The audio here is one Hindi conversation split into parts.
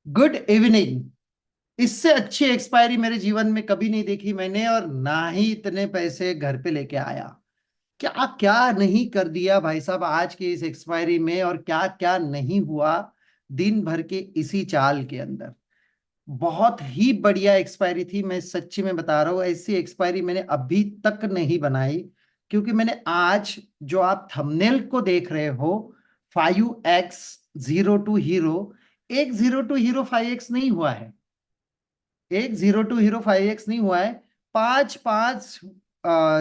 Good evening. इससे अच्छी एक्सपायरी मेरे जीवन में कभी नहीं देखी मैंने, और ना ही इतने पैसे घर पे लेके आया। क्या क्या नहीं कर दिया भाई साहब आज के इस एक्सपायरी में, और क्या क्या नहीं हुआ दिन भर के इसी चाल के अंदर। बहुत ही बढ़िया एक्सपायरी थी, मैं सच्ची में बता रहा हूँ। ऐसी एक्सपायरी मैंने अभी तक नहीं बनाई, क्योंकि मैंने आज जो आप थंबनेल को देख रहे हो, 5x02 हीरो, एक 02 हीरो 5x नहीं हुआ है। एक 02 हीरो 5x नहीं हुआ है। पांच पांच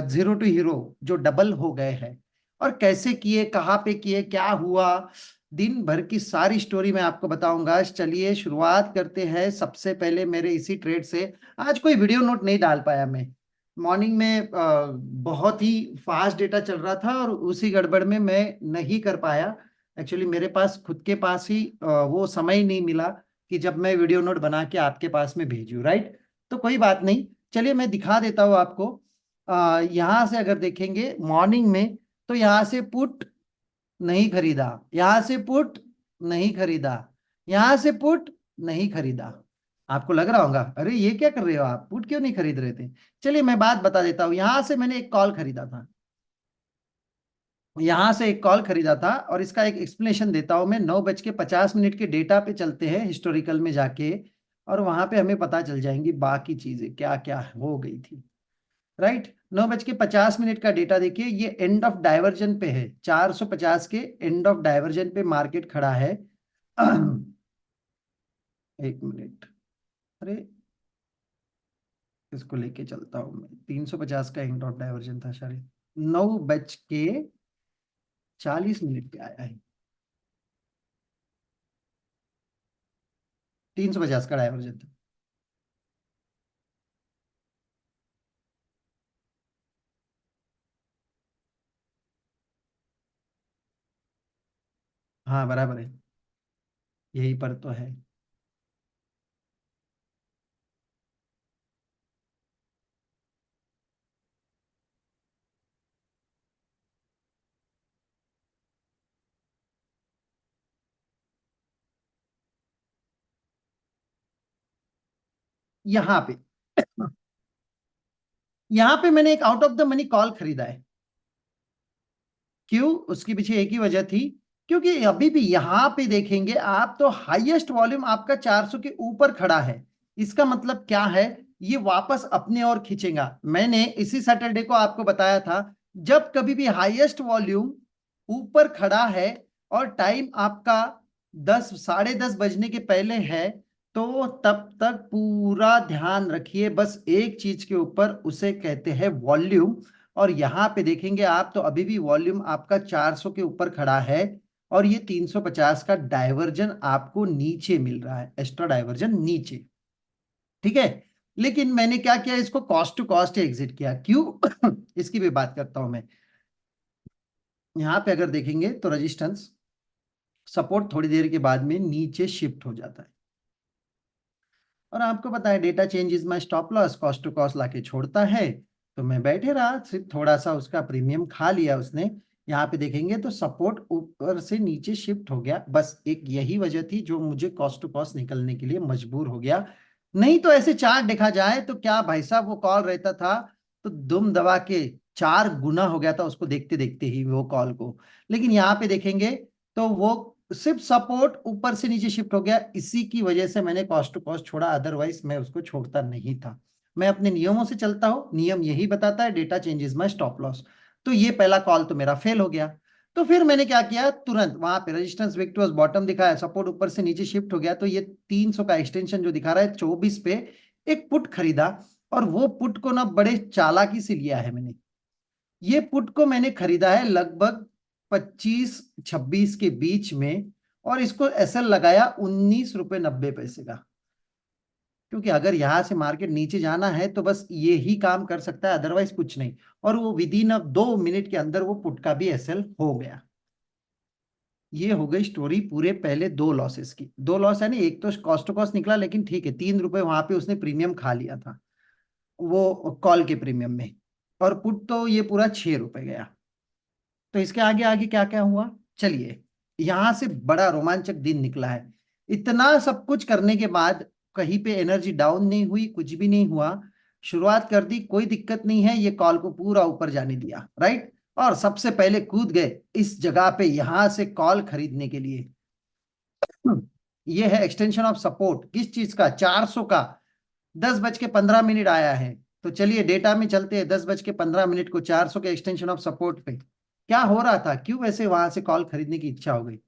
02 हीरो जो डबल हो गए हैं। और कैसे किए, कहाँ पे किए, क्या हुआ, दिन भर की सारी स्टोरी मैं आपको बताऊंगा। चलिए शुरुआत करते हैं। सबसे पहले मेरे इसी ट्रेड से आज कोई वीडियो नोट नहीं डाल पाया मैं। मॉर्निंग में बहुत ही फास्ट डेटा चल रहा था, और उसी गड़बड़ में मैं नहीं कर पाया। एक्चुअली मेरे पास खुद के पास ही वो समय ही नहीं मिला कि जब मैं वीडियो नोट बना के आपके पास में भेजूं, राइट। तो कोई बात नहीं, चलिए मैं दिखा देता हूँ आपको। यहाँ से अगर देखेंगे मॉर्निंग में, तो यहाँ से पुट नहीं खरीदा, यहाँ से पुट नहीं खरीदा, यहाँ से पुट नहीं खरीदा। आपको लग रहा होगा अरे ये क्या कर रहे हो आप, पुट क्यों नहीं खरीद रहे थे। चलिए मैं बात बता देता हूँ। यहाँ से मैंने एक कॉल खरीदा था, यहां से एक कॉल खरीदा था, और इसका एक एक्सप्लेनेशन देता हूं मैं। 9:50 के डेटा पे चलते हैं हिस्टोरिकल में जाके, और वहां पे हमें पता चल जाएंगी बाकी चीजें क्या क्या हो गई थी। राइट, 9:50 का डेटा देखिए, ये एंड ऑफ डाइवर्जन पे है। 450 के एंड ऑफ डाइवर्जन पे मार्केट खड़ा है। एक मिनट, अरे इसको लेके चलता हूं मैं। 350 का एंड ऑफ डाइवर्जन था शायद। 9:40 पे आया है। 350 का डाइवर्जन था। हाँ बराबर है, यही पर तो है। यहाँ पे, यहाँ पे मैंने एक out of the money call खरीदा है। क्यों, उसके पीछे एक ही वजह थी, क्योंकि अभी भी यहाँ पे देखेंगे आप तो हाईएस्ट वॉल्यूम आपका 400 के ऊपर खड़ा है। इसका मतलब क्या है, ये वापस अपने और खींचेगा। मैंने इसी सैटरडे को आपको बताया था, जब कभी भी हाईएस्ट वॉल्यूम ऊपर खड़ा है और टाइम आपका 10 साढ़े 10 बजने के पहले है, तो तब तक पूरा ध्यान रखिए बस एक चीज के ऊपर, उसे कहते हैं वॉल्यूम। और यहां पे देखेंगे आप तो अभी भी वॉल्यूम आपका 400 के ऊपर खड़ा है, और ये 350 का डाइवर्जन आपको नीचे मिल रहा है, एक्स्ट्रा डाइवर्जन नीचे। ठीक है, लेकिन मैंने क्या किया, इसको कॉस्ट टू कॉस्ट एग्जिट किया। क्यों इसकी भी बात करता हूं मैं। यहां पे अगर देखेंगे तो रेजिस्टेंस सपोर्ट थोड़ी देर के बाद में नीचे शिफ्ट हो जाता है, और आपको पता है डेटा चेंजेस में stop loss cost to cost लाके छोड़ता है। तो मैं बैठे रहा, सिर्फ थोड़ा सा उसका प्रीमियम खा लिया उसने। यहाँ पे देखेंगे तो सपोर्ट ऊपर से नीचे शिफ्ट हो गया, बस एक यही वजह थी जो मुझे कॉस्ट टू कॉस्ट निकलने के लिए मजबूर हो गया। नहीं तो ऐसे चार्ट देखा जाए तो क्या भाई साहब, वो कॉल रहता था तो दुम दबा के 4 गुना हो गया था उसको देखते देखते ही वो कॉल को। लेकिन यहाँ पे देखेंगे तो वो सिर्फ सपोर्ट ऊपर से नीचे शिफ्ट हो गया, इसी की वजह से मैंने कॉस्ट टू कॉस्ट छोड़ा, अदरवाइज मैं उसको छोड़ता नहीं था। मैं अपने नियमों से चलता हूं, नियम यही बताता है data changes my stop loss. तो ये पहला कॉल तो मेरा फेल हो गया। तो फिर मैंने क्या किया, तुरंत वहां पे रेजिस्टेंस विक्टोरियस बॉटम दिखाया, सपोर्ट ऊपर से नीचे शिफ्ट हो गया, तो ये 300 का एक्सटेंशन जो दिखा रहा है 24 पे, एक पुट खरीदा। और वो पुट को ना बड़े चालाकी से लिया है मैंने। ये पुट को मैंने खरीदा है लगभग 25-26 के बीच में, और इसको एसएल लगाया 19 रुपए 90 पैसे का। क्योंकि अगर यहां से मार्केट नीचे जाना है तो बस ये ही काम कर सकता है, अदरवाइज कुछ नहीं। और वो विद इन अब 2 मिनट के अंदर वो पुट का भी एसएल हो गया। ये हो गई स्टोरी पूरे पहले दो लॉसेस की। दो लॉस है ना, एक तो कॉस्ट टू कॉस्ट निकला, लेकिन ठीक है 3 रुपए वहां पे उसने प्रीमियम खा लिया था वो कॉल के प्रीमियम में। और पुट तो ये पूरा 6 रुपए गया। तो इसके आगे आगे क्या क्या हुआ, चलिए। यहां से बड़ा रोमांचक दिन निकला है। इतना सब कुछ करने के बाद कहीं पे एनर्जी डाउन नहीं हुई, कुछ भी नहीं हुआ। शुरुआत कर दी, कोई दिक्कत नहीं है, ये कॉल को पूरा ऊपर जाने दिया, राइट। और सबसे पहले कूद गए इस जगह पे यहां से कॉल खरीदने के लिए। ये है एक्सटेंशन ऑफ सपोर्ट, किस चीज का, 400 का। 10:15 आया है। तो चलिए डेटा में चलते हैं, 10:15 को 400 के एक्सटेंशन ऑफ सपोर्ट पे क्या हो रहा था, क्यों वैसे वहां से कॉल खरीदने की इच्छा हो गई।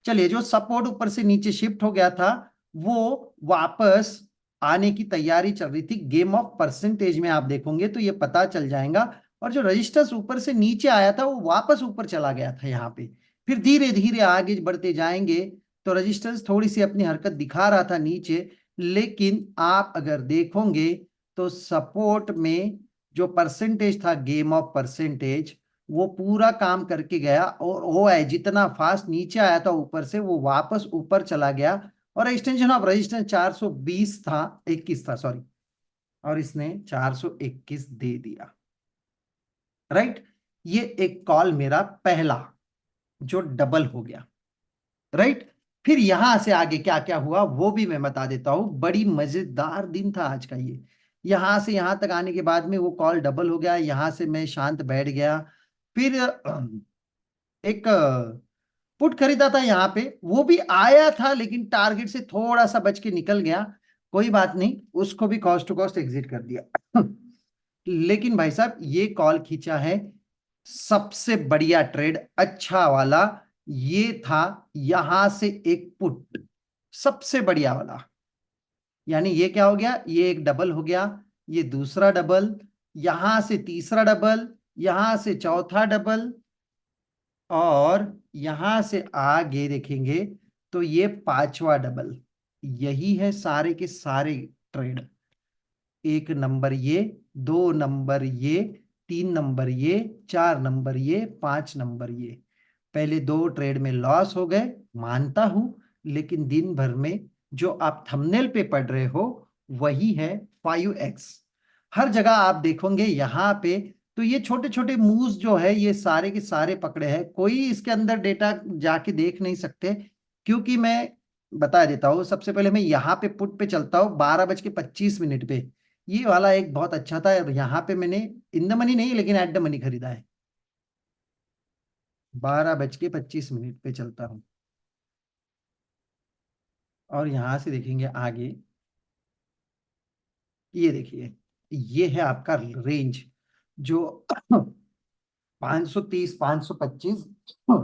चलिए, जो सपोर्ट ऊपर से नीचे शिफ्ट हो गया था वो वापस आने की तैयारी चल रही थी। गेम ऑफ परसेंटेज में आप देखोगे तो ये पता चल जाएगा। और जो रजिस्टर्स ऊपर से नीचे आया था वो वापस ऊपर चला गया था यहाँ पे। फिर धीरे धीरे आगे बढ़ते जाएंगे तो रजिस्टर्स थोड़ी सी अपनी हरकत दिखा रहा था नीचे। लेकिन आप अगर देखोगे तो सपोर्ट में जो परसेंटेज था, गेम ऑफ परसेंटेज, वो पूरा काम करके गया। और वो है जितना फास्ट नीचे आया था ऊपर से वो वापस ऊपर चला गया। और एक्सटेंशन ऑफ रेजिस्टेंस 420 था, 21 था सॉरी, और इसने 421 दे दिया, राइट। ये एक कॉल मेरा पहला जो डबल हो गया, राइट। फिर यहां से आगे क्या क्या हुआ वो भी मैं बता देता हूं। बड़ी मजेदार दिन था आज का ये। यहां से यहां तक आने के बाद में वो कॉल डबल हो गया, यहां से मैं शांत बैठ गया। फिर एक पुट खरीदा था यहाँ पे, वो भी आया था लेकिन टारगेट से थोड़ा सा बच के निकल गया। कोई बात नहीं, उसको भी कॉस्ट टू कॉस्ट एग्जिट कर दिया। लेकिन भाई साहब ये कॉल खींचा है सबसे बढ़िया ट्रेड, अच्छा वाला। ये था यहां से एक पुट, सबसे बढ़िया वाला। यानी ये क्या हो गया, ये एक डबल हो गया, ये दूसरा डबल, यहां से तीसरा डबल, यहां से चौथा डबल, और यहां से आगे देखेंगे तो ये पांचवा डबल। यही है सारे के सारे ट्रेड। 1 नंबर ये, 2 नंबर ये, 3 नंबर ये, 4 नंबर ये, 5 नंबर ये। पहले 2 ट्रेड में लॉस हो गए, मानता हूं। लेकिन दिन भर में जो आप थंबनेल पे पढ़ रहे हो वही है 5x। हर जगह आप देखोगे यहाँ पे तो ये छोटे छोटे मूव्स जो है ये सारे के सारे पकड़े हैं, कोई इसके अंदर डेटा जाके देख नहीं सकते। क्योंकि मैं बता देता हूँ, सबसे पहले मैं यहाँ पे पुट पे चलता हूँ 12:25 पे। ये वाला एक बहुत अच्छा था, यहाँ पे मैंने इन द मनी नहीं लेकिन एट द मनी खरीदा है। 12:25 पे चलता हूँ, और यहां से देखेंगे आगे, ये देखिए, ये है आपका रेंज जो 530, 525,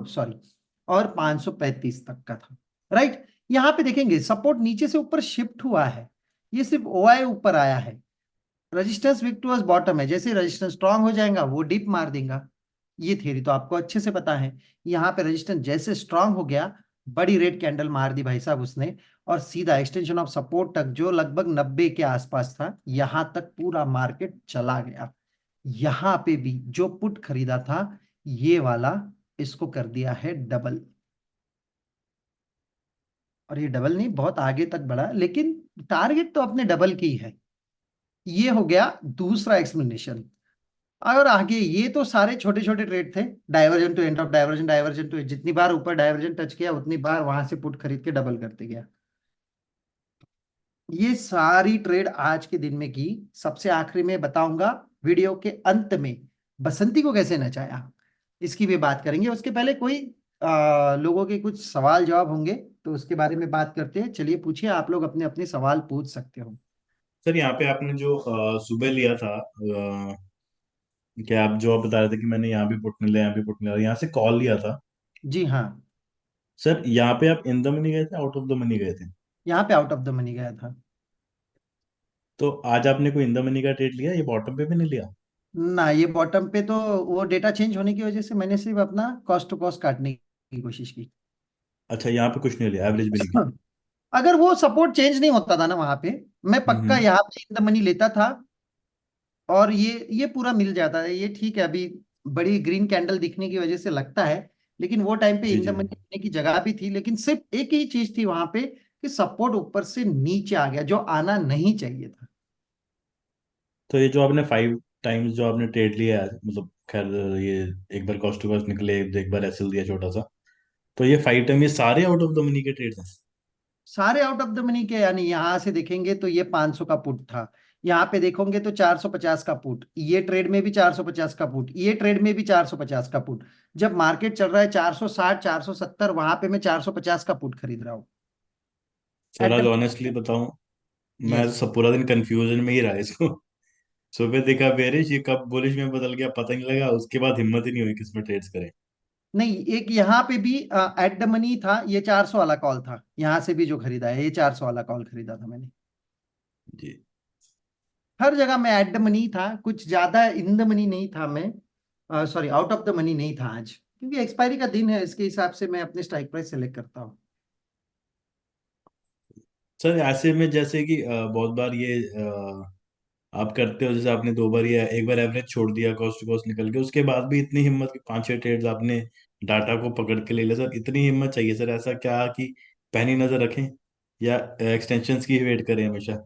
सॉरी, और 535 तक का था, राइट। यहाँ पे देखेंगे सपोर्ट नीचे से ऊपर शिफ्ट हुआ है, ये सिर्फ ओआई ऊपर आया है। रेजिस्टेंस वीक टुवर्ड्स बॉटम है, जैसे रेजिस्टेंस स्ट्रांग हो जाएगा वो डिप मार देगा। ये थियरी तो आपको अच्छे से पता है। यहाँ पे रेजिस्टेंस जैसे स्ट्रांग हो गया, बड़ी रेड कैंडल मार दी भाई साहब उसने, और सीधा एक्सटेंशन ऑफ सपोर्ट तक जो लगभग 90 के आसपास था यहां तक पूरा मार्केट चला गया। यहां पे भी जो पुट खरीदा था ये वाला, इसको कर दिया है डबल। और ये डबल नहीं, बहुत आगे तक बढ़ा, लेकिन टारगेट तो अपने डबल की है। ये हो गया दूसरा एक्सप्लेनेशन। और आगे ये तो सारे छोटे छोटे ट्रेड थे, divergence two end of divergence, divergence two, जितनी बार ऊपर डाइवर्जन टच किया उतनी बार वहां से पुट खरीद के डबल करते गया। ये सारी ट्रेड आज के दिन में की। सबसे आखिरी में बताऊंगा वीडियो के अंत में बसंती को कैसे नचाया, इसकी भी बात करेंगे। उसके पहले कोई लोगों के कुछ सवाल जवाब होंगे तो उसके बारे में बात करते हैं। चलिए पूछिए, आप लोग अपने अपने सवाल पूछ सकते हो। सर यहाँ पे आपने जो सुबह लिया था, क्या आप जो आप बता रहे थे कि मैंने यहाँ भी पुट मिला, यहाँ भी पुट मिला, यहाँ से कॉल लिया था। जी हाँ। सर यहाँ पे आप इन द मनी गए थे, आउट ऑफ द मनी गए थे? यहाँ पे आउट ऑफ द मनी गया था। तो आज आपने कोई इन द मनी का ट्रेड लिया, ये बॉटम पे भी नहीं लिया? ना, ये बॉटम पे तो वो डेटा चेंज होने की वजह से मैंने सिर्फ अपना कॉस्ट टू कॉस्ट काटने की कोशिश की। अच्छा, यहाँ पे कुछ नहीं लिया, एवरेज भी नहीं किया? अगर वो सपोर्ट चेंज नहीं होता था ना वहां पे, मैं पक्का हम्म। यहाँ पे इन द मनी लेता था। और ये पूरा मिल जाता है। ये ठीक है, अभी बड़ी ग्रीन कैंडल दिखने की वजह से लगता है, लेकिन वो टाइम पे जी इन द जी। मनी लेने की जगह भी थी। लेकिन सिर्फ एक ही चीज थी वहां पे कि सपोर्ट ऊपर से नीचे आ गया जो आना नहीं चाहिए था। तो ये जो आपने 5 टाइम्स जो आपने ट्रेड लिया है, मतलब खैर, ये एक बार कॉस्ट टू कॉस्ट निकले, एक बार एसएल दिया छोटा सा, तो ये 5 टाइम ये सारे आउट ऑफ द मनी के ट्रेड हैं? सारे आउट ऑफ द मनी के, यानी यहां से देखेंगे तो ये 500 का पुट था, यहाँ पे देखोगे तो 450 का पुट, ये ट्रेड में भी 450 का पुट, ये ट्रेड में भी 450 का पुट। जब मार्केट चल रहा है 460 470, वहां पे मैं 450 का पुट खरीद रहा हूँ सर एट आज द। ऑनेस्टली बताऊं, मैं तो यस। सब पूरा दिन कंफ्यूजन में ही रहा इसको। सुबह देखा बेरिश, ये कब बुलिश में बदल गया पता नहीं लगा, उसके बाद हिम्मत ही नहीं हुई किसमें ट्रेड्स करें। नहीं, एक यहाँ पे भी एट द मनी था, ये 400 वाला कॉल था, यहाँ से भी जो खरीदा है ये 400 वाला कॉल खरीदा था मैंने। जी। हर जगह मैं एट द मनी था, कुछ ज्यादा इन द मनी नहीं था मैं, sorry out of the money नहीं था आज, क्योंकि एक्सपायरी का दिन है, इसके हिसाब से मैं अपने स्ट्राइक प्राइस सेलेक्ट करता हूँ। सर ऐसे में जैसे कि बहुत बार ये आप करते हो, जैसे आपने 2 बार या एक बार एवरेज छोड़ दिया, कॉस्ट टू कॉस्ट निकल के, उसके बाद भी इतनी हिम्मत की 5-6 ट्रेड्स आपने डाटा को पकड़ के ले लिया। सर इतनी हिम्मत चाहिए सर, ऐसा क्या कि पैनी नजर रखें या एक्सटेंशंस की वेट करें हमेशा?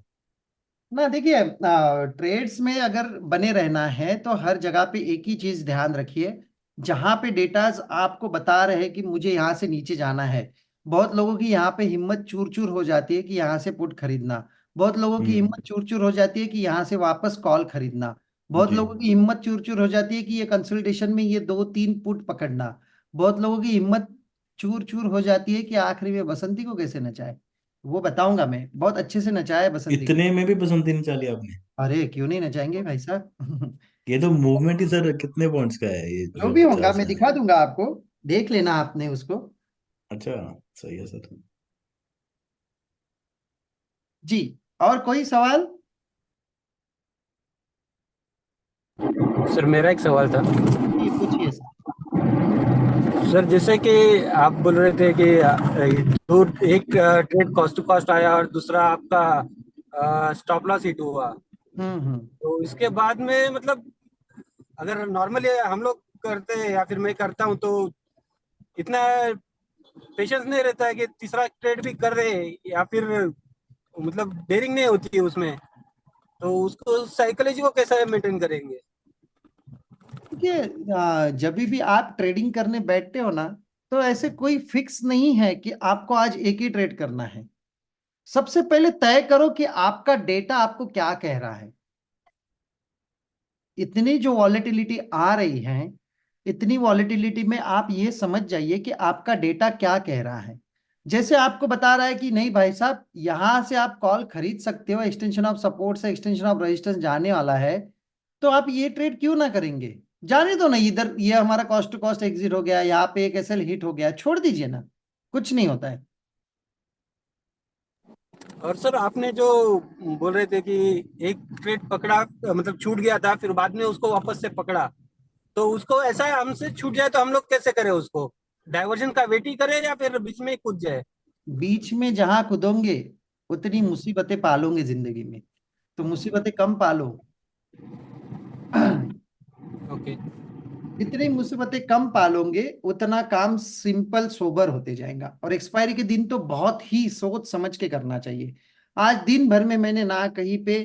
ना देखिए, ट्रेड्स में अगर बने रहना है तो हर जगह पे एक ही चीज ध्यान रखिए, जहां पे डेटाज आपको बता रहे हैं कि मुझे यहाँ से नीचे जाना है। बहुत लोगों की यहाँ पे हिम्मत चूर चूर हो जाती है कि यहाँ से पुट खरीदना, बहुत लोगों की हम्म। हिम्मत चूर चूर हो जाती है कि यहाँ से वापस कॉल खरीदना, बहुत जी। लोगों की हिम्मत चूर चूर हो जाती है कि ये कंसल्टेशन में ये 2-3 पुट पकड़ना, बहुत लोगों की हिम्मत चूर चूर हो जाती है कि आखिरी में बसंती को कैसे नचाए। वो बताऊंगा, मैं बहुत अच्छे से नचाया है बसंती को। इतने में भी पसंद ही नहीं चाली आपने? अरे क्यों नहीं नचाएंगे भाई साहब। ये तो मूवमेंट ही सर कितने पॉइंट्स का है ये जो जो भी होगा चल मैं रहा है? दिखा दूंगा आपको, देख लेना आपने उसको। अच्छा, सही है सर। जी। और कोई सवाल? सर मेरा एक सवाल था। जी पूछिए सर। सर जैसे कि आप बोल रहे थे कि दो, एक ट्रेड कॉस्ट टू कॉस्ट आया और दूसरा आपका स्टॉप लॉस हिट हुआ। हम्म। तो इसके बाद में मतलब अगर नॉर्मली हम लोग करते हैं या फिर मैं करता हूँ तो इतना पेशेंस नहीं रहता है कि तीसरा ट्रेड भी कर रहे हैं या फिर मतलब डेयरिंग नहीं होती है उसमें। तो उसको साइकोलॉजी को कैसे मेंटेन करेंगे? देखिए, जब भी आप ट्रेडिंग करने बैठते हो ना, तो ऐसे कोई फिक्स नहीं है कि आपको आज एक ही ट्रेड करना है। सबसे पहले तय करो कि आपका डेटा आपको क्या कह रहा है। इतनी जो वॉलेटिलिटी आ रही है, इतनी वॉलेटिलिटी में आप ये समझ जाइए कि आपका डेटा क्या कह रहा है। जैसे आपको बता रहा है कि नहीं भाई साहब, यहां से आप कॉल खरीद सकते हो, एक्सटेंशन ऑफ सपोर्ट से एक्सटेंशन ऑफ रेजिस्टेंस जाने वाला है, तो आप ये ट्रेड क्यों ना करेंगे। जाने दो ना, इधर ये हमारा कॉस्ट टू कॉस्ट एग्जिट हो गया, यहाँ पे एक एसएल हिट हो गया, छोड़ दीजिए ना, कुछ नहीं होता है। और सर आपने जो बोल रहे थे कि एक ट्रेड पकड़ा मतलब छूट गया था फिर बाद में उसको वापस से पकड़ा, तो उसको ऐसा है हमसे छूट जाए तो हम लोग कैसे करें उसको? डाइवर्जन का वेट ही करें या फिर बीच में ही कूद जाए? बीच में जहां कूदोगे उतनी मुसीबतें पालोगे जिंदगी में, तो मुसीबतें कम पालो। ओके। जितनी मुसीबतें कम पालोगे उतना काम सिंपल सोबर होते जाएगा। और एक्सपायरी के दिन तो बहुत ही सोच समझ के करना चाहिए। आज दिन भर में मैंने ना कहीं पे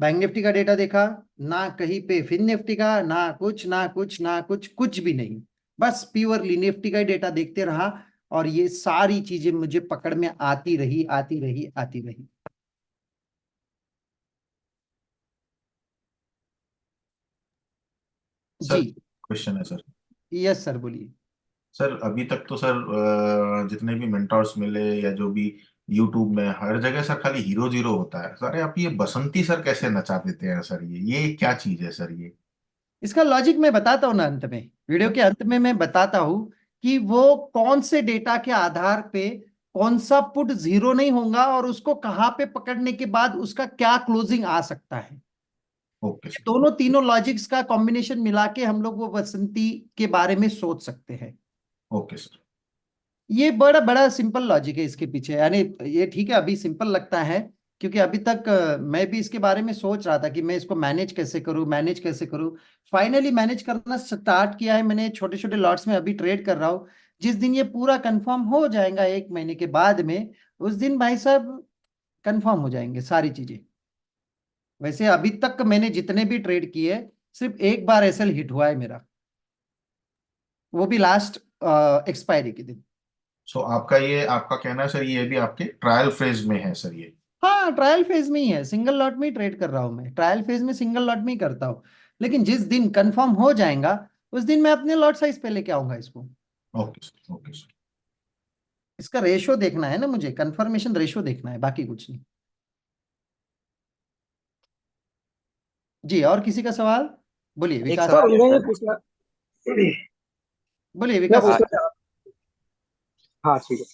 बैंक निफ्टी का डेटा देखा, ना कहीं पे फिन निफ्टी का, ना कुछ ना कुछ ना कुछ, कुछ भी नहीं, बस प्योरली निफ्टी का ही डेटा देखते रहा। और ये सारी चीजें मुझे पकड़ में आती रही आती रही आती रही। सर जी। क्वेश्चन है सर। यस सर, बोलिए। सर अभी तक तो सर जितने भी मेंटोर्स मिले या जो भी यूट्यूब में हर जगह सर खाली हीरो जीरो होता है सर। आप ये बसंती सर कैसे नचा देते हैं सर? ये क्या चीज है सर ये? इसका लॉजिक मैं बताता हूँ ना, अंत में, वीडियो के अंत में मैं बताता हूँ कि वो कौन से डेटा के आधार पे कौन सा पुट जीरो नहीं होगा और उसको कहाँ पे पकड़ने के बाद उसका क्या क्लोजिंग आ सकता है। ओके ये सर। दोनों तीनों लॉजिक्स का कॉम्बिनेशन मिला के हम लोग वो बसंती के बारे में सोच सकते हैं। Okay sir. ये बड़ा बड़ा सिंपल लॉजिक है इसके पीछे, यानी ये ठीक है अभी सिंपल लगता है, क्योंकि अभी तक मैं भी इसके बारे में सोच रहा था कि मैं इसको मैनेज कैसे करूं, मैनेज कैसे करूं। फाइनली मैनेज करना स्टार्ट किया है मैंने, छोटे छोटे लॉट्स में अभी ट्रेड कर रहा हूं। जिस दिन ये पूरा कंफर्म हो जाएगा 1 महीने के बाद में, उस दिन भाई साहब कंफर्म हो जाएंगे सारी चीजें। वैसे अभी तक मैंने जितने भी ट्रेड किए, सिर्फ एक बार एसएल हिट हुआ है मेरा, वो भी लास्ट एक्सपायरी के दिन। सो आपका कहना है सर, ये भी आपके ट्रायल फेज में है सर ये? हाँ, ट्रायल फेज में ही है, सिंगल लॉट में ही ट्रेड कर रहा हूँ मैं, ट्रायल फेज में सिंगल लॉट में ही करता हूँ। लेकिन जिस दिन कंफर्म हो जाएगा उस दिन मैं अपने लॉट साइज पे लेके आऊंगा इसको। Okay sir, okay sir. इसका रेशो देखना है ना, मुझे कंफर्मेशन रेशो देखना है, बाकी कुछ नहीं। जी, और किसी का सवाल? बोलिए एक विकास। सर सवाल है मैं ये सर। पूछना बोलिए मैं विकास। आ, पूछना चाह हाँ ठीक है।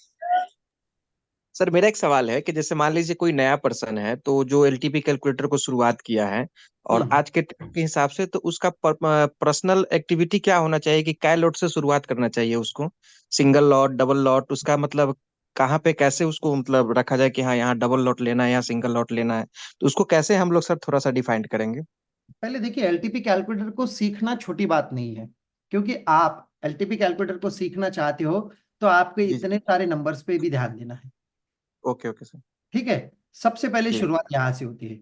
सर मेरा एक सवाल है कि जैसे मान लीजिए कोई नया पर्सन है तो जो एलटीपी कैलकुलेटर को शुरुआत किया है, और हम्म आज के ट्रेंड के हिसाब से तो उसका पर्सनल एक्टिविटी क्या होना चाहिए कि क्या लॉट से शुरुआत करना चाहिए उसको? सिंगल लॉट, डबल लॉट, उसका मतलब कहाँ पे कैसे उसको मतलब रखा जाए कि हाँ यहाँ डबल लॉट लेना है या सिंगल लॉट लेना है, तो उसको कैसे हम लोग सर थोड़ा सा डिफाइन करेंगे? पहले देखिए, एलटीपी कैलकुलेटर को सीखना छोटी बात नहीं है, क्योंकि आप एलटीपी कैलकुलेटर को सीखना चाहते हो तो आपको जी जी। इतने सारे नंबर्स पे भी ध्यान देना है। Okay okay sir. ठीक है, सबसे पहले जी। शुरुआत यहाँ से होती है।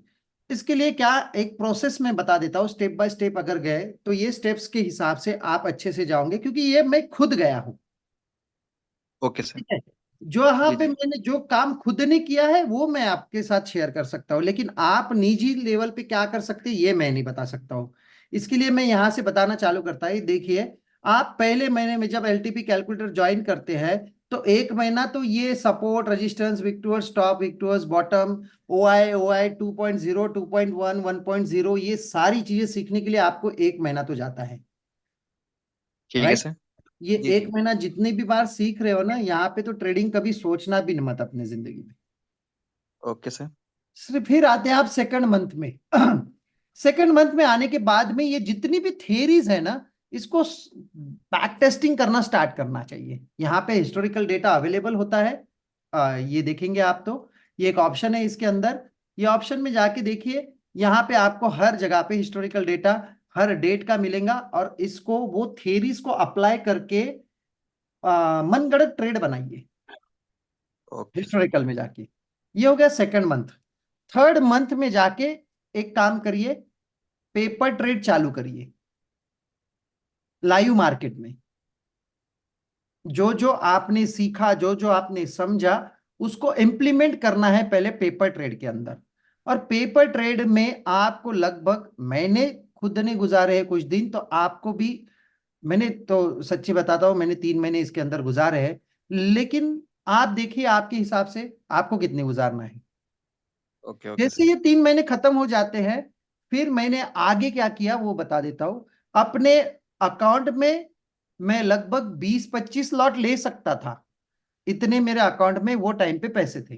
इसके लिए क्या, एक प्रोसेस में बता देता हूँ, स्टेप बाय स्टेप अगर गए तो ये स्टेप्स के हिसाब से आप अच्छे से जाओगे, क्योंकि ये मैं खुद गया हूँ। Okay sir. ठीक है, जो यहाँ जी पे जी। मैंने जो काम खुद ने किया है वो मैं आपके साथ शेयर कर सकता हूँ, लेकिन आप निजी लेवल पे क्या कर सकते हैं ये मैं नहीं बता सकता हूँ। इसके लिए मैं यहाँ से बताना चालू करता है, देखिए, आप पहले महीने में जब एलटीपी कैलकुलेटर ज्वाइन करते हैं तो एक महीना तो ये सपोर्ट, रेजिस्टेंस, विक्टोर्स, टॉप, विक्टोर्स, बॉटम, ओ आई 2.0, 2.1, 1.0, ये सारी चीजें सीखने के लिए आपको एक महीना तो जाता है। ठीक है राइट, सर। ये जी एक जी। महीना जितनी भी बार सीख रहे हो ना, यहाँ पे तो ट्रेडिंग कभी सोचना भी मत अपने जिंदगी में। Okay sir. सिर्फ फिर आते हैं आप सेकंड मंथ में। सेकंड मंथ में आने के बाद में ये जितनी भी थियरीज है ना, इसको बैक टेस्टिंग करना स्टार्ट करना चाहिए। यहाँ पे हिस्टोरिकल डेटा अवेलेबल होता है, ये देखेंगे आप तो, ये एक ऑप्शन है इसके अंदर, ये ऑप्शन में जाके देखिए, यहाँ पे आपको हर जगह पे हिस्टोरिकल डेटा हर डेट का मिलेगा, और इसको वो थियरीज को अप्लाई करके मनगढ़ंत ट्रेड बनाइए ओके सर। हिस्टोरिकल में जाके। ये हो गया सेकंड मंथ। थर्ड मंथ में जाके एक काम करिए, पेपर ट्रेड चालू करिए लाइव मार्केट में। जो जो आपने सीखा, जो जो आपने समझा, उसको इम्प्लीमेंट करना है पहले पेपर ट्रेड के अंदर। और पेपर ट्रेड में आपको लगभग, मैंने खुद ने गुजारे हैं कुछ दिन, तो आपको भी, मैंने तो सच्ची बताता हूं, मैंने 3 महीने इसके अंदर गुजारे हैं। लेकिन आप देखिए आपके हिसाब से आपको कितने गुजारना है। ओके ओके जैसे सर। ये 3 महीने खत्म हो जाते हैं, फिर मैंने आगे क्या किया वो बता देता हूं। अपने अकाउंट में मैं लगभग 20-25 लॉट ले सकता था, इतने मेरे अकाउंट में वो टाइम पे पैसे थे।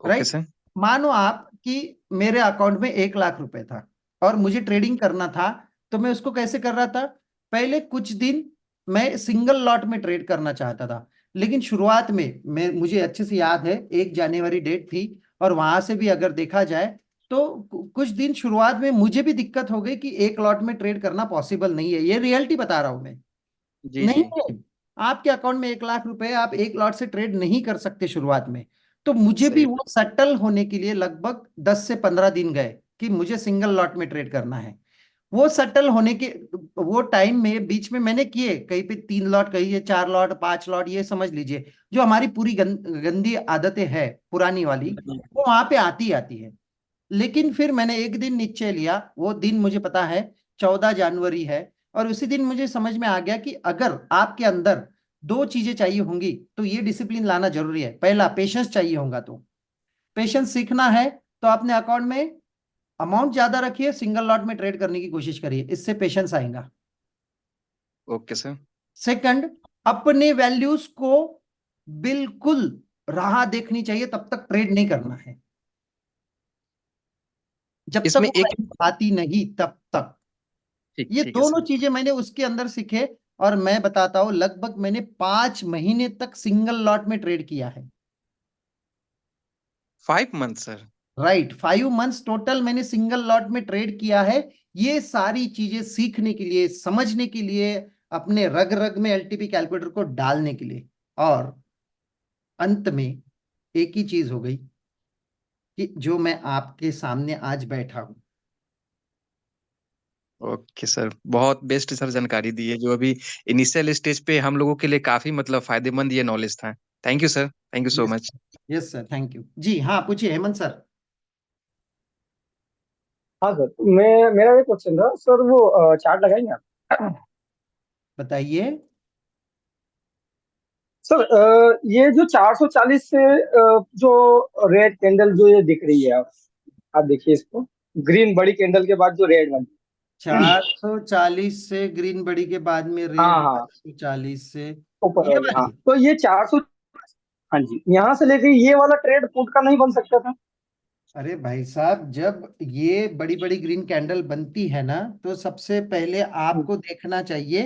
Okay right, sir. मानो आप कि मेरे अकाउंट में 1 लाख रुपए था और मुझे ट्रेडिंग करना था, तो मैं उसको कैसे कर रहा था? पहले कुछ दिन मैं सिंगल लॉट में ट्रेड करना चाहता था, लेकिन शुरुआत में मुझे अच्छे से याद है 1 जनवरी डेट थी, और वहां से भी अगर देखा जाए तो कुछ दिन शुरुआत में मुझे भी दिक्कत हो गई कि एक लॉट में ट्रेड करना पॉसिबल नहीं है, ये रियलिटी बता रहा हूं मैं। जी नहीं जी। है, आपके अकाउंट में 1 लाख रुपए आप एक लॉट से ट्रेड नहीं कर सकते शुरुआत में। तो मुझे भी सही वो बात। सेटल होने के लिए लगभग 10 से 15 दिन गए कि मुझे सिंगल लॉट में ट्रेड करना है। वो सेटल होने के वो टाइम में बीच में मैंने किए, कहीं पे 3 लॉट, कहीं 4 लॉट, 5 लॉट, ये समझ लीजिए जो हमारी पूरी गंदी आदतें हैं पुरानी वाली, वो वहां पे आती आती है। लेकिन फिर मैंने एक दिन निश्चय लिया, वो दिन मुझे पता है 14 जनवरी है, और उसी दिन मुझे समझ में आ गया कि अगर आपके अंदर दो चीजें चाहिए होंगी तो ये डिसिप्लिन लाना जरूरी है। पहला, पेशेंस चाहिए होगा, तो पेशेंस सीखना है तो अपने अकाउंट में अमाउंट ज्यादा रखिए, सिंगल लॉट में ट्रेड करने की कोशिश करिए, इससे पेशेंस आएगा। Okay sir. सेकंड, अपने वैल्यूज को बिल्कुल राह देखनी चाहिए, तब तक ट्रेड नहीं करना है, जब तक इसमें वो एक। वैल्यू आती नहीं तब तक। ठीक ये ठीक है दोनों सर। चीजें मैंने उसके अंदर सीखे, और मैं बताता हूं लगभग मैंने 5 महीने तक सिंगल लॉट में ट्रेड किया है। 5 month sir. Right, 5 months total मैंने सिंगल लॉट में ट्रेड किया है। ये सारी चीजें सीखने के लिए, समझने के लिए, अपने रग रग में एलटीपी कैलकुलेटर को डालने के लिए। और अंत में एक ही चीज हो गई कि जो मैं आपके सामने आज बैठा हूं, ओके सर, बहुत बेस्ट सर जानकारी दी है, जो अभी इनिशियल स्टेज पे हम लोगों के लिए काफी मतलब फायदेमंद ये नॉलेज था। Thank you sir, thank you so yes, much. Yes sir, thank you जी। हाँ पूछिए हेमंत सर। हाँ सर, मेरा एक क्वेश्चन था सर, वो चार्ट लगाएंगे आप? बताइए। सर ये जो 440 से जो रेड कैंडल जो ये दिख रही है, आप देखिए इसको, ग्रीन बड़ी कैंडल के बाद जो रेड वाली। 440 से ग्रीन बड़ी के बाद में रेड हाँ हाँ, 440 से ऊपर ये वाली, हाँ, वाली। तो ये 400, हाँ जी, यहाँ से लेके ये वाला ट्रेड पुट का नहीं बन सकता था? अरे भाई साहब, जब ये बड़ी बड़ी ग्रीन कैंडल बनती है ना, तो सबसे पहले आपको देखना चाहिए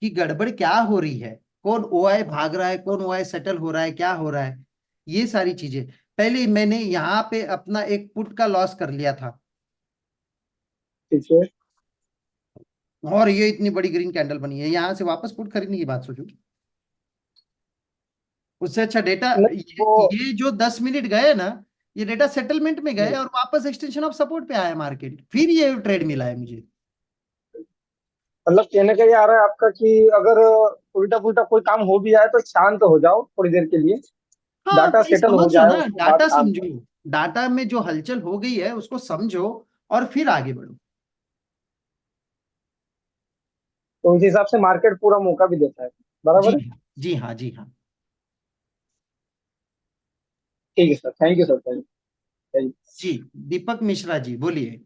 कि गड़बड़ क्या हो रही है, कौन ओआई भाग रहा है, कौन ओआई सेटल हो रहा है, क्या हो रहा है, ये सारी चीजें। पहले मैंने यहाँ पे अपना एक पुट का लॉस कर लिया था, ठीक है। और ये इतनी बड़ी ग्रीन कैंडल बनी है, यहाँ से वापस पुट खरीदने की बात सोचो। उससे अच्छा डेटा, नहीं वो, ये जो 10 मिनट गए ना, ये डेटा सेटलमेंट में गए नहीं, और वापस एक्सटेंशन ऑफ सपोर्ट पे आया मार्केट, फिर ये ट्रेड मिला है मुझे। मतलब कहने का ये आ रहा है आपका कि अगर उल्टा पुल्टा कोई काम हो भी जाए तो शांत हो जाओ थोड़ी देर के लिए, हाँ डाटा भाई सेटल हो समझो जाए, ना, उसके बाद डाटा काम समझो, करो। डाटा में जो हलचल हो गई है उसको समझो और फिर आगे बढ़ो। तो उस हिसाब से मार्केट पूरा मौका भी देता है, जी बराबर है? हाँ, जी हाँ, जी हाँ। ठीक है sir, thank you sir, thank you. जी, दीपक मिश्रा जी बोलिए।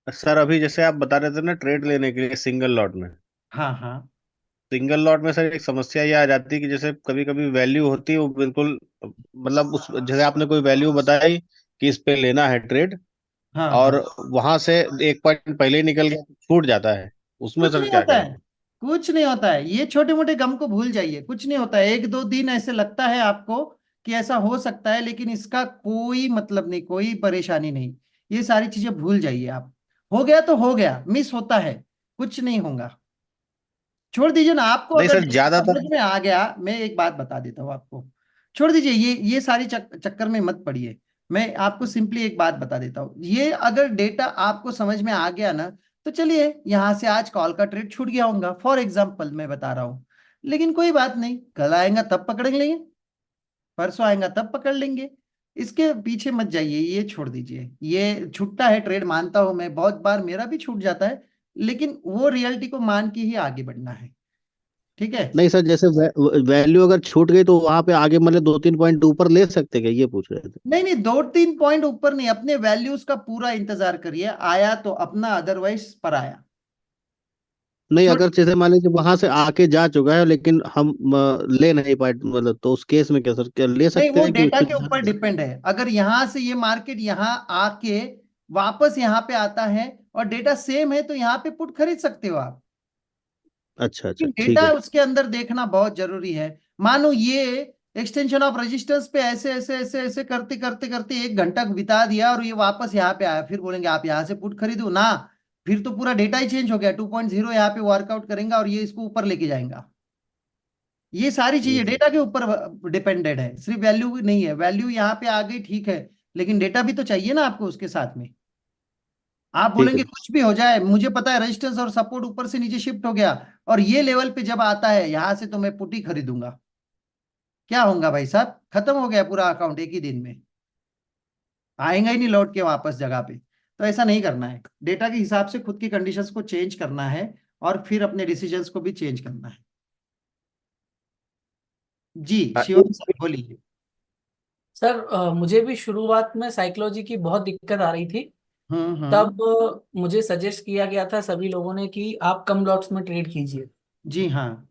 सर अभी जैसे आप बता रहे थे ना ट्रेड लेने के लिए सिंगल लॉट में, हाँ हाँ सिंगल लॉट में सर एक समस्या ये आ जाती है कि जैसे कभी कभी वैल्यू होती है वो बिल्कुल, मतलब उस जैसे आपने कोई वैल्यू बताई कि इस पे लेना है ट्रेड, हाँ और हाँ। वहां से एक पॉइंट पहले ही निकल गया तो छूट जाता है, उसमें कुछ सर नहीं क्या होता करें? है, कुछ नहीं होता है, ये छोटे मोटे गम को भूल जाइए, कुछ नहीं होता है। एक दो दिन ऐसे लगता है आपको कि ऐसा हो सकता है, लेकिन इसका कोई मतलब नहीं, कोई परेशानी नहीं। ये सारी चीजें भूल जाइए आप। हो गया तो हो गया, मिस होता है, कुछ नहीं होगा, छोड़ दीजिए ना। आपको नहीं अगर सर डेटा ज्यादातर। समझ में आ गया, मैं एक बात बता देता हूँ आपको, छोड़ दीजिए ये सारी चक्कर में मत पड़िए। मैं आपको सिंपली एक बात बता देता हूँ, ये अगर डेटा आपको समझ में आ गया ना, तो चलिए यहाँ से आज कॉल का ट्रेड छूट गया होगा, फॉर एग्जाम्पल मैं बता रहा हूँ। लेकिन कोई बात नहीं, कल आएगा तब पकड़ लेंगे, परसों आएगा तब पकड़ लेंगे। इसके पीछे मत जाइए, ये छोड़ दीजिए। ये छूटता है ट्रेड, मानता हूं मैं, बहुत बार मेरा भी छूट जाता है, लेकिन वो रियलिटी को मान के ही आगे बढ़ना है। ठीक है। नहीं सर जैसे वैल्यू अगर छूट गई तो वहां पे आगे मतलब 2-3 पॉइंट ऊपर ले सकते क्या, ये पूछ रहे थे? नहीं नहीं, 2-3 पॉइंट ऊपर नहीं, अपने वैल्यूज का पूरा इंतजार करिए, आया तो अपना, अदरवाइज पर आया। नहीं छोड़, अगर जैसे मान लीजिए वहां से आके जा चुका है लेकिन हम ले नहीं पाए, मतलब तो उस केस में क्या सर, क्या ले नहीं, सकते वो हैं कि डेटा फिर के ऊपर डिपेंड है। अगर यहां से ये मार्केट यहाँ आके वापस यहाँ पे आता है और डेटा सेम है, तो यहाँ पे पुट खरीद सकते हो आप। अच्छा अच्छा लेकिन ठीक डेटा है। उसके अंदर देखना बहुत जरूरी है। मानो ये एक्सटेंशन ऑफ रेजिस्टेंस पे ऐसे ऐसे ऐसे ऐसे करते करते करते 1 घंटा बिता दिया और ये वापस यहाँ पे आया, फिर बोलेंगे आप यहाँ से पुट खरीदो ना, फिर तो पूरा डेटा ही चेंज हो गया, 2.0 यहाँ पे वर्कआउट करेंगे और ये इसको ऊपर लेके जाएगा। ये सारी चीजें हम्म, डेटा के ऊपर डिपेंडेड है, सिर्फ वैल्यू नहीं है। वैल्यू यहाँ पे आ गई ठीक है, लेकिन डेटा भी तो चाहिए ना आपको उसके साथ में। आप ठीक बोलेंगे है। कुछ भी हो जाए, मुझे पता है रेजिस्टेंस और सपोर्ट ऊपर से नीचे शिफ्ट हो गया और ये लेवल पे जब आता है यहां से, तो मैं पुटी खरीदूंगा, क्या होगा भाई साहब, खत्म हो गया पूरा अकाउंट एक ही दिन में, आएगा ही नहीं लौट के वापस जगह पे। तो ऐसा नहीं करना है, डेटा के हिसाब से खुद की कंडीशंस को चेंज करना है और फिर अपने डिसीजंस को भी चेंज करना है। जी शिवम सर बोलिए। सर मुझे भी शुरुआत में साइकोलॉजी की बहुत दिक्कत आ रही थी। हम्म। तब मुझे सजेस्ट किया गया था सभी लोगों ने कि आप कम लॉट्स में ट्रेड कीजिए। जी हाँ।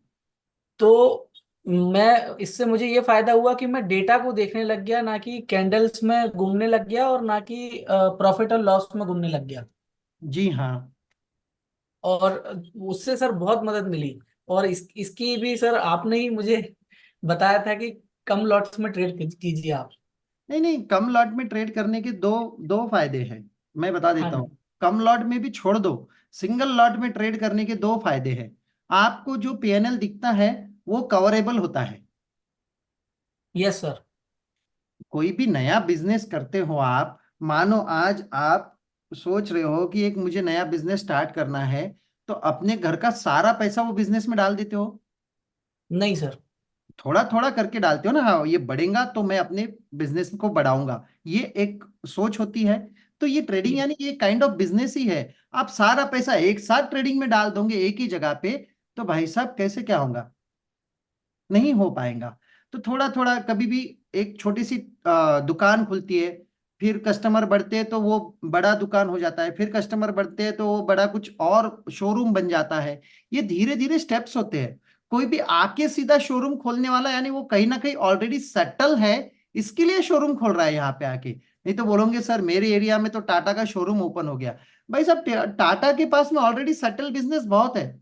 तो मैं इससे मुझे ये फायदा हुआ कि मैं डेटा को देखने लग गया, ना कि कैंडल्स में घूमने लग गया और ना कि प्रॉफिट और लॉस में घूमने लग गया। जी हाँ। और उससे सर बहुत मदद मिली। और इसकी भी सर आपने ही मुझे बताया था कि कम लॉट्स में ट्रेड कीजिए आप। नहीं नहीं, कम लॉट में ट्रेड करने के दो दो फायदे हैं, मैं बता हाँ देता जी। हूँ। कम लॉट में भी छोड़ दो, सिंगल लॉट में ट्रेड करने के दो फायदे हैं। आपको जो पीएनएल दिखता है वो कवरेबल होता है। Yes sir. कोई भी नया बिजनेस करते हो आप, मानो आज आप सोच रहे हो कि एक मुझे नया बिजनेस स्टार्ट करना है, तो अपने घर का सारा पैसा वो बिजनेस में डाल देते हो? नहीं सर। थोड़ा थोड़ा करके डालते हो ना, हाँ ये बढ़ेगा तो मैं अपने बिजनेस को बढ़ाऊंगा, ये एक सोच होती है। तो ये ट्रेडिंग जी। यानी ये काइंड ऑफ बिजनेस ही है। आप सारा पैसा एक साथ ट्रेडिंग में डाल दोगे एक ही जगह पे, तो भाई साहब कैसे क्या होगा, नहीं हो पाएगा। तो थोड़ा थोड़ा कभी भी एक छोटी सी दुकान खुलती है, फिर कस्टमर बढ़ते हैं तो वो बड़ा दुकान हो जाता है, फिर कस्टमर बढ़ते हैं तो वो बड़ा कुछ और शोरूम बन जाता है। ये धीरे धीरे स्टेप्स होते हैं। कोई भी आके सीधा शोरूम खोलने वाला यानी वो कहीं ना कहीं ऑलरेडी सेटल है, इसके लिए शोरूम खोल रहा है यहाँ पे आके। नहीं तो बोलोगे सर मेरे एरिया में तो टाटा का शोरूम ओपन हो गया। भाई साहब टाटा के पास में ऑलरेडी सेटल बिजनेस बहुत है,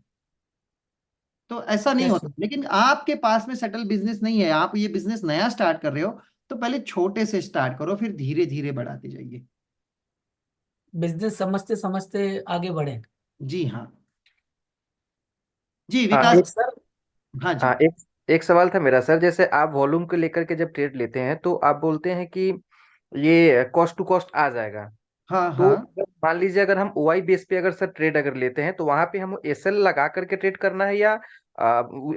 तो ऐसा नहीं यस होता। सर। लेकिन आपके पास में सेटल बिजनेस नहीं है, आप ये बिजनेस नया स्टार्ट कर रहे हो, तो पहले छोटे से स्टार्ट करो, फिर धीरे धीरे बढ़ाते जाइए। बिजनेस समझते समझते आगे बढ़े। जी हाँ। जी हाँ विकास। एक सर। हाँ जी। हाँ एक एक सवाल था मेरा सर, जैसे आप वॉल्यूम को लेकर के जब ट्रेड लेते हैं तो आप बोलते हैं कि ये कॉस्ट टू कॉस्ट आ जाएगा। हाँ तो हाँ। अगर मान लीजिए अगर हम ओआई बेस पे अगर सर ट्रेड अगर लेते हैं तो वहां पे हम एसएल लगा करके ट्रेड करना है, या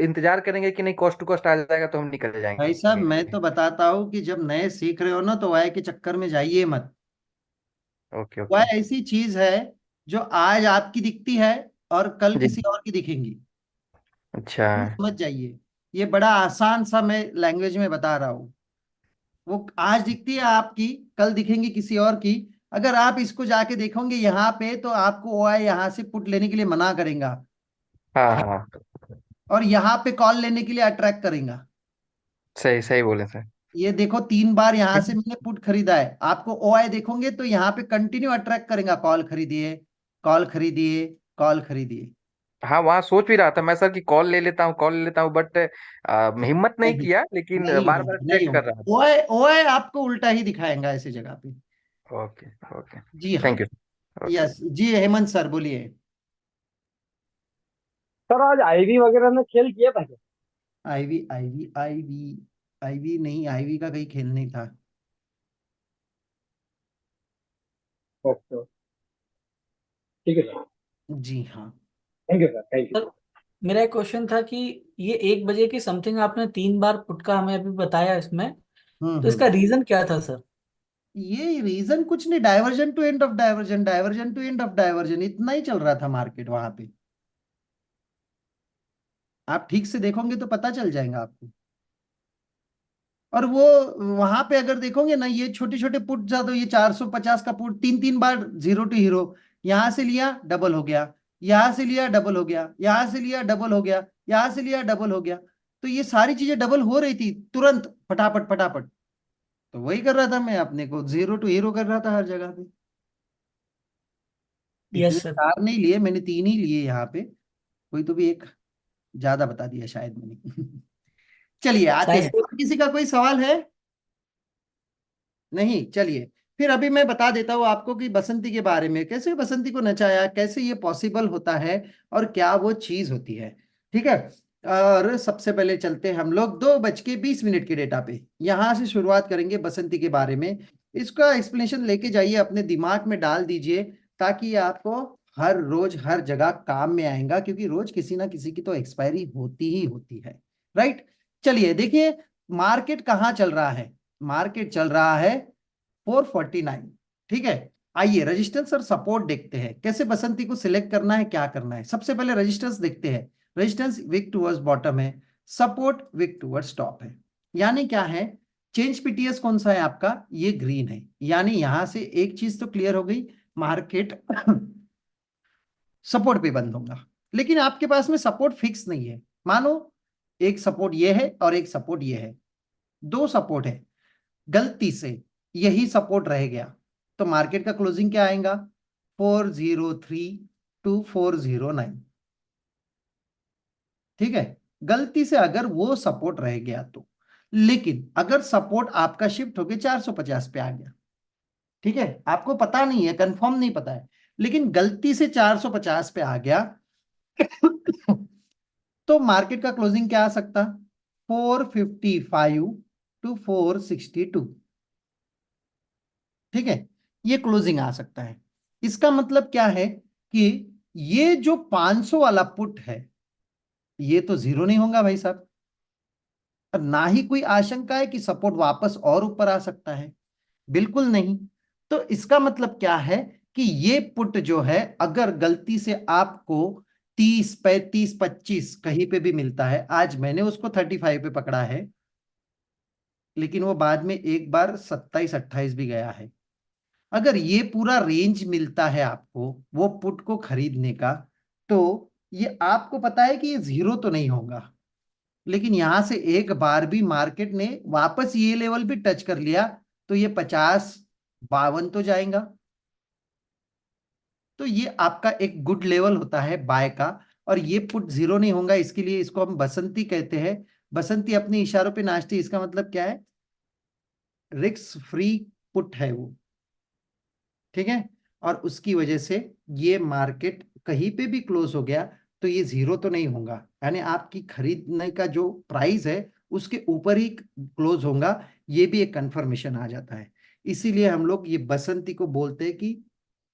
इंतजार करेंगे कि नहीं कॉस्ट टू कॉस्ट आ जाएगा तो हम निकल भाई साहब मैं जाएंगे? तो बताता हूँ कि जब नए सीख रहे हो ना, तो वाई के चक्कर में जाइए मत। Okay okay. वाई ऐसी चीज है जो आज आपकी दिखती है और कल जी। किसी और की दिखेंगी, अच्छा। ये समझ जाइए। ये बड़ा आसान सा मैं लैंग्वेज में बता रहा हूँ। वो आज दिखती है आपकी, कल दिखेंगी किसी और की। अगर आप इसको जाके देखोगे यहाँ पे, तो आपको ओआई यहाँ से पुट लेने के लिए मना करेगा, हाँ हाँ। और यहाँ पे कॉल लेने के लिए अट्रैक्ट करेगा। सही सही बोले सर। ये देखो 3 बार यहाँ से मैंने पुट खरीदा है, आपको ओआई देखोगे तो यहाँ पे कंटिन्यू अट्रैक्ट करेगा, कॉल खरीदिए, कॉल खरीदिए, कॉल खरीदिए। हाँ वहाँ सोच भी रहा था मैं सर कि कॉल ले लेता हूँ, कॉल ले लेता हूँ, बट हिम्मत नहीं नहीं, किया, लेकिन नहीं बार बार होगा, नहीं अट्रैक्ट कर रहा होगा। ओआई ओआई आपको उल्टा ही दिखाएगा ऐसी जगह पे। था। Okay okay. जी हाँ। Thank you. ओके। यस जी, हेमंत सर बोलिए। सर आज आईवी वगैरह ने खेल किया था क्या? आईवी आईवी आईवी आईवी नहीं, आईवी का कहीं खेल नहीं था। ओके, ठीक है सर। जी हाँ। Thank you sir, thank you. Sir मेरा एक क्वेश्चन था कि ये 1 बजे की समथिंग आपने 3 बार पुट का हमें अभी बताया इसमें, तो हम्म। इसका रीजन क्या था सर? ये रीजन कुछ नहीं, divergence two end of divergence, divergence two end of divergence, इतना ही चल रहा था मार्केट वहां पे। आप ठीक से देखोगे तो पता चल जाएगा आपको। और वो वहां पे अगर देखोगे ना, ये छोटे छोटे पुट जा, तो ये 450 का पुट 3 3 बार जीरो टू हीरो, यहां से लिया डबल हो गया, यहां से लिया डबल हो गया, यहां से लिया डबल हो गया, यहां से लिया डबल हो गया। तो ये सारी चीजें डबल हो रही थी तुरंत, फटाफट फटाफट। तो वही कर रहा था मैं, अपने को जीरो टू हीरो कर रहा था हर जगह पे। इतने यस सर। चार नहीं लिए मैंने, 3 ही लिए यहाँ पे। कोई तो भी एक ज्यादा बता दिया शायद मैंने। चलिए आते शायद हैं, से। और किसी का कोई सवाल है? नहीं, चलिए। फिर अभी मैं बता देता हूँ आपको कि बसंती के बारे में, कैसे बसंती को नचाया, कैसे ये पॉसिबल होता है, और क्या वो चीज होती है। ठीक है। और सबसे पहले चलते हैं हम लोग 2:20 के डेटा पे, यहां से शुरुआत करेंगे बसंती के बारे में। इसका एक्सप्लेनेशन लेके जाइए, अपने दिमाग में डाल दीजिए, ताकि ये आपको हर रोज हर जगह काम में आएगा, क्योंकि रोज किसी ना किसी की तो एक्सपायरी होती ही होती है। राइट। चलिए देखिए, मार्केट कहाँ चल रहा है। मार्केट चल रहा है 449। ठीक है। आइए रजिस्टेंस और सपोर्ट देखते हैं, कैसे बसंती को सिलेक्ट करना है, क्या करना है। सबसे पहले रजिस्टेंस देखते हैं। रजिस्टेंस विक टूवर्ड्स बॉटम है, सपोर्ट विक टूवर्ड्स टॉप है। यानी क्या है, चेंज पीटीएस कौन सा है आपका, ये ग्रीन है। यानी यहां से एक चीज तो क्लियर हो गई, मार्केट सपोर्ट पे बंद होगा। लेकिन आपके पास में सपोर्ट फिक्स नहीं है। मानो एक सपोर्ट ये है और एक सपोर्ट ये है, दो सपोर्ट है, गलती से यही सपोर्ट रह गया, तो मार्केट का क्लोजिंग क्या आएगा, 403 टू 409। ठीक है। गलती से अगर वो सपोर्ट रह गया तो। लेकिन अगर सपोर्ट आपका शिफ्ट होके 450 पे आ गया, ठीक है, आपको पता नहीं है, कंफर्म नहीं पता है, लेकिन गलती से 450 पे आ गया, तो मार्केट का क्लोजिंग क्या आ सकता, 455 टू 462। ठीक है, ये क्लोजिंग आ सकता है। इसका मतलब क्या है कि ये जो 500 वाला पुट है ये तो जीरो नहीं होगा भाई साहब, और ना ही कोई आशंका है कि सपोर्ट वापस और ऊपर आ सकता है, बिल्कुल नहीं। तो इसका मतलब क्या है कि ये पुट जो है अगर गलती से आपको 30 35 25 कहीं पे भी मिलता है, आज मैंने उसको 35 पे पकड़ा है, लेकिन वो बाद में एक बार 27 28 भी गया है। अगर ये पूरा रेंज मिलता है आपको वो पुट को खरीदने का, तो ये आपको पता है कि ये जीरो तो नहीं होगा, लेकिन यहां से एक बार भी मार्केट ने वापस ये लेवल भी टच कर लिया तो ये 50 52 तो जाएगा। तो ये आपका एक गुड लेवल होता है बाय का, और ये पुट जीरो नहीं होगा, इसके लिए इसको हम बसंती कहते हैं। बसंती अपने इशारों पे नाचती, इसका मतलब क्या है, रिस्क फ्री पुट है वो, ठीक है। और उसकी वजह से ये मार्केट कहीं पे भी क्लोज हो गया तो ये जीरो तो नहीं होगा, यानी आपकी खरीदने का जो प्राइस है उसके ऊपर ही क्लोज होगा, ये भी एक कंफर्मेशन आ जाता है। इसीलिए हम लोग ये बसंती को बोलते हैं कि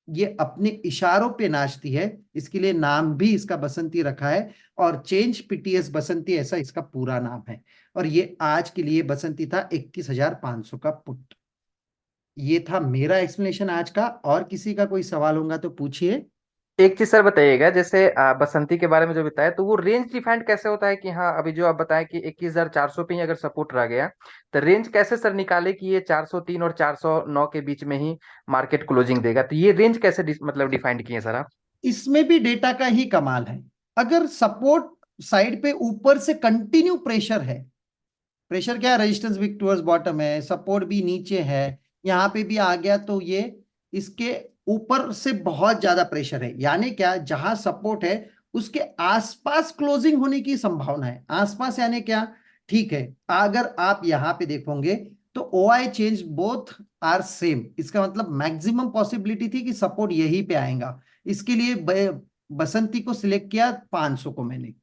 ये अपने इशारों पे नाचती है, इसके लिए नाम भी इसका बसंती रखा है, और चेंज पीटीएस बसंती ऐसा इसका पूरा नाम है। और ये आज के लिए बसंती था 21,500 का पुट। ये था मेरा एक्सप्लेनेशन आज का, और किसी का कोई सवाल होगा तो पूछिए। एक चीज सर बताइएगा, जैसे बसंती के बारे में जो बताया, तो वो रेंज डिफाइंड कैसे होता है कि हाँ अभी जो आप बताएं कि 21,400 पे ही अगर सपोर्ट रह गया, तो रेंज कैसे सर निकाले कि ये 403 और 409 के बीच में ही मार्केट क्लोजिंग देगा, तो ये रेंज कैसे मतलब डिफाइंड किए सर आप? इसमें भी डेटा का ही कमाल है। अगर सपोर्ट साइड पे ऊपर से कंटिन्यू प्रेशर है, प्रेशर क्या है, रेजिस्टेंस भी टुवर्ड्स बॉटम है, सपोर्ट भी नीचे है, यहाँ पे भी आ गया, तो ये इसके ऊपर से बहुत ज्यादा प्रेशर है, यानी क्या, जहां सपोर्ट है उसके आसपास क्लोजिंग होने की संभावना है। आसपास यानी क्या, ठीक है, अगर आप यहाँ पे देखोगे तो OI change both are same, इसका मतलब मैक्सिमम पॉसिबिलिटी थी कि सपोर्ट यहीं पे आएगा। इसके लिए बसंती को सिलेक्ट किया 500 को मैंने,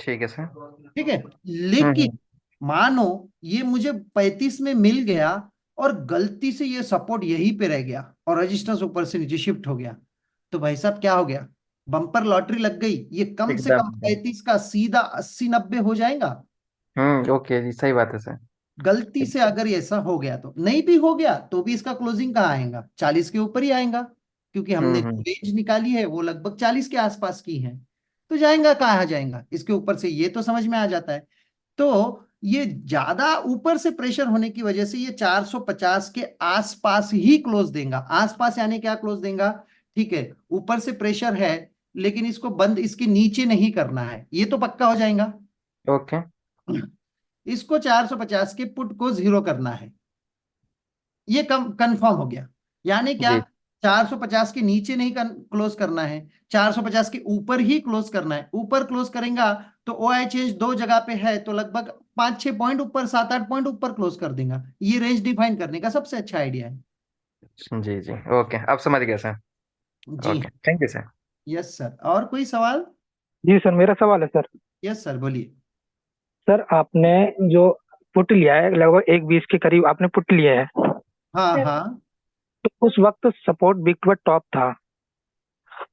ठीक है सर। ठीक है। लेकिन मानो ये मुझे 35 में मिल गया और गलती से ये सपोर्ट यहीं पे रह गया और रेजिस्टेंस ऊपर से नीचे शिफ्ट हो गया, तो भाई साहब क्या हो गया, बम्पर लॉटरी लग गई, ये कम से कम एकदम। 35 का सीधा 80 90 हो जाएगा। ओके जी, सही बात है सर। गलती से अगर ऐसा हो गया, तो नहीं भी हो गया तो भी इसका क्लोजिंग कहाँ आएगा, 40 के ऊपर ही आएगा, क्योंकि हमने जो हम्म। रेंज निकाली है वो लगभग 40 के आसपास की है। तो जाएगा कहाँ जाएगा इसके ऊपर से, ये तो समझ में आ जाता है। तो ये ज्यादा ऊपर से प्रेशर होने की वजह से ये 450 के आसपास ही क्लोज देगा। आसपास यानी क्या क्लोज देगा, ठीक है, ऊपर से प्रेशर है लेकिन इसको बंद इसके नीचे नहीं करना है, ये तो पक्का हो जाएगा। ओके। इसको 450 के पुट को जीरो करना है, ये कम कंफर्म हो गया। यानी क्या, जी। 450 के नीचे नहीं क्लोज करना है, 450 के ऊपर ही क्लोज करना है। ऊपर क्लोज करेगा तो OI चेंज दो जगह पे है, तो लगभग 5-6 पॉइंट ऊपर, 7-8 पॉइंट ऊपर क्लोज कर देगा। ये रेंज डिफाइन करने का सबसे अच्छा आइडिया है। जी जी, ओके, अब समझ गया सर। जी, okay, thank you sir. Yes sir, और कोई सवाल? जी सर, मेरा सवाल है सर। यस सर, बोलिए। सर आपने जो पुट लिया है लगभग 1.20 के करीब आपने पुट लिया है, हाँ हाँ, तो उस वक्त सपोर्ट बिग टू टॉप था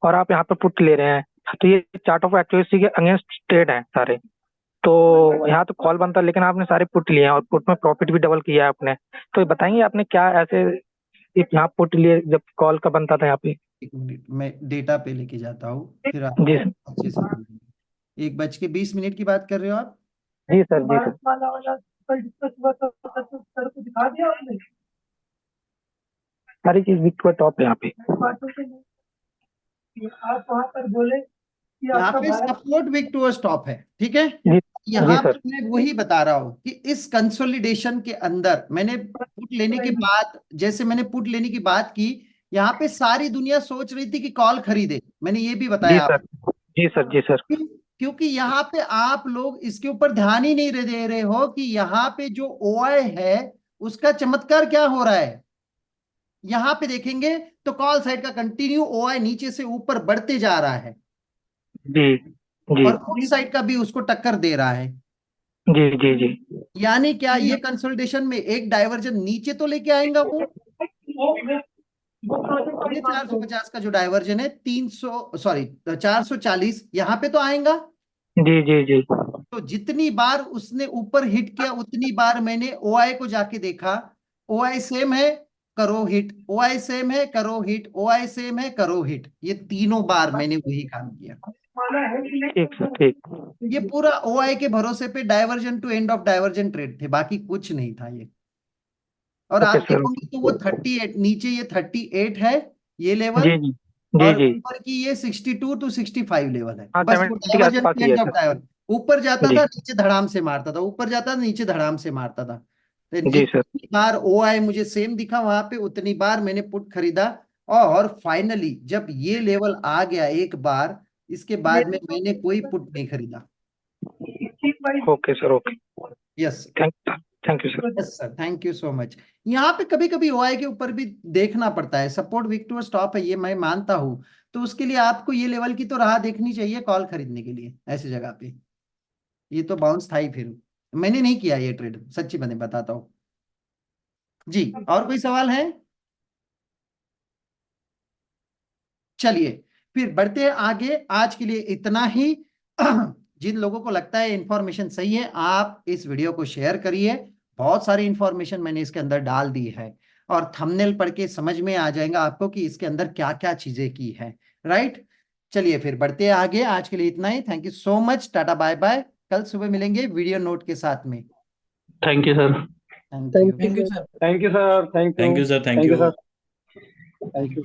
और आप यहाँ पे पुट ले रहे हैं, तो ये चार्ट ऑफ एक्यूरेसी के अगेंस्ट ट्रेड है सारे, तो यहाँ तो कॉल बनता, लेकिन आपने सारे पुट लिए हैं और पुट में प्रॉफिट भी डबल किया है आपने, तो ये बताएंगे आपने क्या ऐसे यहाँ पुट लिए जब कॉल का बनता था यहाँ पे? एक मिनट मैं डेटा पे लेके जाता हूँ, फिर आप जी अच्छे से समझेंगे। 1:20 की बात कर रहे हो आप? जी सर, जी सर। सारी चीज बिग टू टॉप है यहाँ पे। आप वहां पर बोले यहाँ पे सपोर्ट विक टू स्टॉप है, ठीक है। जी यहाँ सर। पे मैं वही बता रहा हूँ कि इस कंसोलिडेशन के अंदर मैंने पुट लेने के बाद, जैसे मैंने पुट लेने की बात की, यहाँ पे सारी दुनिया सोच रही थी कि कॉल खरीदे, मैंने ये भी जी बताया सर, जी सर, जी सर। क्योंकि यहाँ पे आप लोग इसके ऊपर ध्यान ही नहीं दे रहे हो कि यहाँ पे जो OI है उसका चमत्कार क्या हो रहा है। यहाँ पे देखेंगे तो कॉल साइड का कंटिन्यू OI नीचे से ऊपर बढ़ते जा रहा है, जी जी और पुट साइड का भी उसको टक्कर दे रहा है। जी जी जी यानी क्या, ये कंसोलिडेशन में एक डाइवर्जन नीचे तो लेके आएगा वो, ये 450 का जो डाइवर्जन है 440 यहाँ पे तो आएगा। जी जी जी तो जितनी बार उसने ऊपर हिट किया उतनी बार मैंने OI को जाके देखा, OI सेम है करो हिट, OI सेम है करो हिट, OI सेम है करो हिट। ये तीनों बार मैंने वही काम किया। ठीक सर ठीक। ये पूरा OI के भरोसे पे divergence two end of divergence trade थे, बाकी कुछ नहीं था ये। और ओके आप सर। देखोगे तो वो 38 नीचे, ये 38 है ये लेवल, जी जी जी और जी ऊपर की ये 62 to 65 लेवल है। हाँ बस वो 70 के डाइवर्जन आसपास टू ही है एंड ऑफ सर। डाइवर्जन, ऊपर जाता जी था नीचे धड़ाम से मारता था, ऊपर जाता था नीचे धड़ाम से मारता था। तो जी सर। जितनी बार OI मुझे सेम दिखा वहां पे उतनी बार मैंने पुट खरीदा। और फाइनली जब ये लेवल आ गया एक बार, इसके बाद में मैंने कोई पुट नहीं खरीदा। Okay sir okay. Yes thank you sir. Yes sir, thank you so much. यहाँ पे कभी कभी OI के ऊपर भी देखना पड़ता है, सपोर्ट वीक टू स्टॉप है ये मैं मानता हूँ। तो उसके लिए आपको ये लेवल की तो राह देखनी चाहिए कॉल खरीदने के लिए ऐसी जगह पे। ये तो बाउंस था ही, फिर मैंने नहीं किया ये ट्रेड, सच्ची मैंने बताता हूँ जी। और कोई सवाल है? चलिए फिर बढ़ते हैं आगे। आज के लिए इतना ही। जिन लोगों को लगता है इंफॉर्मेशन सही है, आप इस वीडियो को शेयर करिए। बहुत सारी इंफॉर्मेशन मैंने इसके अंदर डाल दी है, और थंबनेल पढ़ के समझ में आ जाएगा आपको कि इसके अंदर क्या क्या चीजें की है। राइट, चलिए फिर बढ़ते हैं आगे। आज के लिए इतना ही। Thank you so much, tata bye bye. कल सुबह मिलेंगे वीडियो नोट के साथ में। Thank you sir. Thank you. Thank you sir. Thank you sir, thank thank you. You sir. Thank you. Thank you.